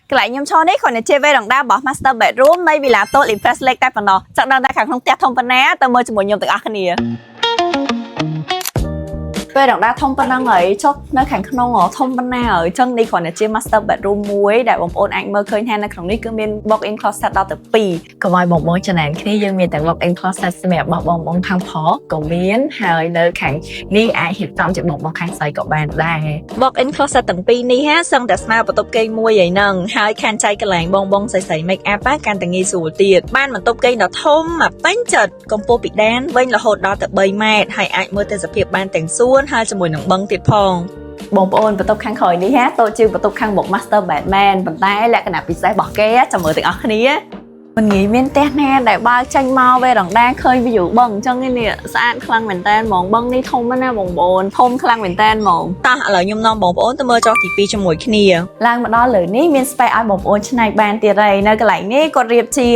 cái lại nhom cho đấy còn là chơi về đằng đa bỏ master bedroom đây vì là tôi impress lệch tay phần đó chắc đang ta khẳng không tẹt thông phần ná tao mơ cho một nhom từ ác này về đằng đa thông phần năng ấy cho nó khẳng không ngỏ thông phần ná ở chân đi còn là chơi master bedroom muối đại bóng ôn anh mơ khơi hen là khẳng ní cứ miền box in closet đào từ pì còn vài bóng bóng cho nàng khi dân miền tại box in closet xem mẹ bóng bóng thang phó còn miền hơi nơi khẳng ní ai hiện trong chỉ bóng khang say của bạn đây box in closet tầng pì ní ha xong đã smile vào top cây mua vậy nâng hai khăn chay cái làng bong bongใส่ make up á can tầng nghi sủa tiệt banมัน top cây nó thôm mà bánh chật công pô bị đen vinh là hột đó từ 3 mét hay ai mơ tên ส ភាព ban ទាំងសួនហើយជាមួយនឹងបឹងទៀតផងបងប្អូនបន្ទប់ខាងក្រោយនេះហ่าតូចជាងបន្ទប់ខាងមុខ Master Batman ប៉ុន្តែលក្ខណៈពិសេសរបស់គេចាំមើលទាំងអស់គ្នាមិនងាយមានផ្ទះណាដែលបើកចេញមកវេរ៉ង់ដាឃើញ view បឹងអញ្ចឹងនេះស្អាតខ្លាំងមែនតើហ្មងបឹងនេះធំណាស់បងប្អូនធំខ្លាំងមែនតើហ្មងតោះឥឡូវខ្ញុំនាំបងប្អូនទៅមើលចុះទី2ជាមួយគ្នាឡើងមកដល់លើនេះមាន space ឲ្យបងប្អូនឆ្នៃបានទៀតហើយនៅកន្លែងនេះគាត់រៀបជា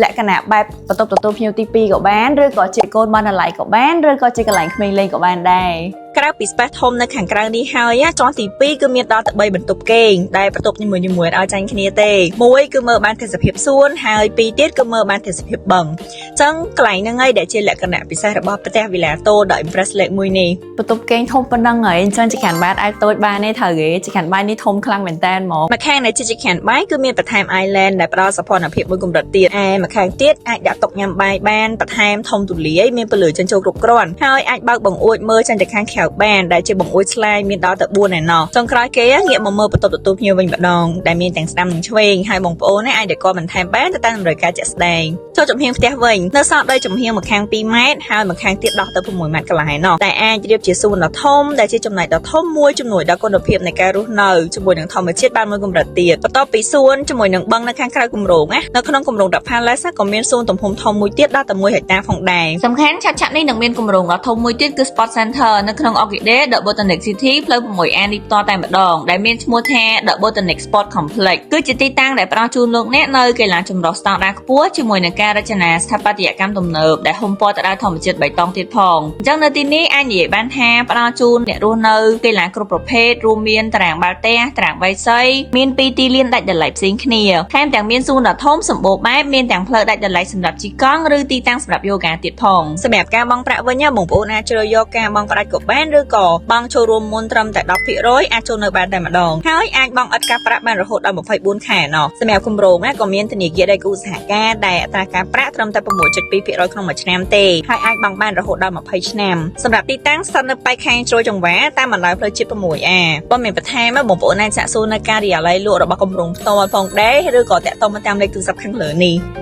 លក្ខណៈបែបបន្ទប់ទទួលភ្ញៀវទី2ក៏បានឬក៏ជាកូនបណ្ណាល័យក៏បានឬក៏ជាកន្លែងក្មេងលេងក៏បានដែរក្រៅពី space ធំនៅខាងក្រៅនេះហើយចុះទី2គឺមានដល់ទៅ3បន្ទប់គេងដែលបន្ទប់នីមួយៗឲ្យចាញ់គ្នាទេមួយគឺមើលបានទេសភាពសួនហើយពីរទៀតគឺមើលបានទេសភាពបឹងអញ្ចឹងកន្លែងហ្នឹងហើយដែលជាលក្ខណៈពិសេសរបស់ផ្ទះ Villa Tô ដ៏ Impress លេខ1នេះបន្ទប់គេងធំប៉ុណ្ណឹងហើយអញ្ចឹងជាខាងបាតអាចតូចបានទេត្រូវទេជាខាងបាយនេះធំខ្លាំងមែនតើហ្មងម្ខាងដែលជាខាងបាយគឺមានបន្ថែម Island ដែលផ្ដល់សោភ័ណភាពមួយកម្រិតទៀតម្ខាងទៀតអាចដាក់តុញ៉ាំបាយបានបន្ថែមធំទូលាយមានពន្លឺចិញ្ចោលគ្រប់គ្រាន់ហើយអាចបើកបង្អួចមើលចេញទៅខាងក្រៅបានដែលជាបង្អួចស្លាយមានដល់ទៅ4ឯណោះចុងក្រោយគេងាកមកមើលបន្ទប់ទទួលភ្ញៀវវិញម្ដងដែលមានទាំងស្ដាំនិងឆ្វេងហើយបងប្អូនអាចដេកបន្ថែមបានទៅតាមតម្រូវការជាក់ស្ដែងចូលចំហៀងផ្ទះវិញនៅសល់ដោយចំហៀងម្ខាង2ម៉ែត្រហើយម្ខាងទៀតដោះទៅ6ម៉ែត្រកន្លះឯណោះតែអាចរៀបជាសួនដ៏ធំដែលជាចំណែកដ៏ធំមួយជំនួយដល់គុណភាពនៃការរស់នៅជាមួយនឹងធម្មជាតិបានមួយកម្រិតទៀតបន្ទាប់ពីសួនជាមួយនឹងបឹងនៅខាងក្រៅគម្រោងនៅក្នុងគម្រោង The Palace ក៏មានសួនទំហំធំមួយទៀតដល់ទៅ1ហិកតាផងដែរសំខាន់ឆាក់នេះនឹងមានគម្រោងដ៏ធំមួយទៀតគឺ Sport Center នៅក្នុង Orchidea The Botanic City ផ្លូវ 6A នេះតតែម្ដងដែលមានឈ្មោះថា The Botanic Sport Complex គឺជាទីតាំងដែលផ្ដល់ជូនលោកអ្នកនៅកីឡាចម្រុះស្តង់ដារខ្ពស់ជាមួយនឹងការរចនាស្ថាបត្យកម្មទំនើបដែលហ៊ុមព័ទ្ធទៅដោយធម្មជាតិបៃតងទៀតផងអញ្ចឹងនៅទីនេះអាចនិយាយបានថាផ្ដល់ជូនអ្នករស់នៅកីឡាគ្រប់ប្រភេទរួមមានតារាងបាល់ទះតារាងវ៉ៃសីមាន2ទីលានដាច់ដោយឡែកផ្សេងគ្នាថែមទាំងមានសួនដ៏ធំសម្បូរបែបមានទាំងផ្លូវដាច់ដោយឡែកសម្រាប់ជិះកង់ឬទីតាំងសម្រាប់យូហ្គាទៀតផងសម្រាប់ការបង់ប្រាក់វិញបងប្អូនអាចជ្រើសយកការបង់ផ្ដាច់ក៏បានឬក៏បង់ចូលរួមមុនត្រឹមតែ 10% អាចចូលនៅបានតែម្ដងហើយអាចបង់ឥតការប្រាក់បានរហូតដល់24ខែណោះសម្រាប់គម្រោងក៏មានធនាគារដៃគូសហការដែលអត្រាការប្រាក់ត្រឹមតែ 6.2% ក្នុងមួយឆ្នាំទេហើយអាចបង់បានរហូតដល់20ឆ្នាំសម្រាប់ទីតាំងស្ថិតនៅប៉ែកខេងជ្រោយចង្វាតាមបណ្ដោយផ្លូវជាតិ 6A បើមានបន្ថែមបងប្អូនអាចសាកសួរនៅការិយាល័យលក់របស់គម្រោងផ្ទាល់ផងដែរឬក៏តាក់ទងតាមលេខទូរស័ព្ទខាងលើនេះ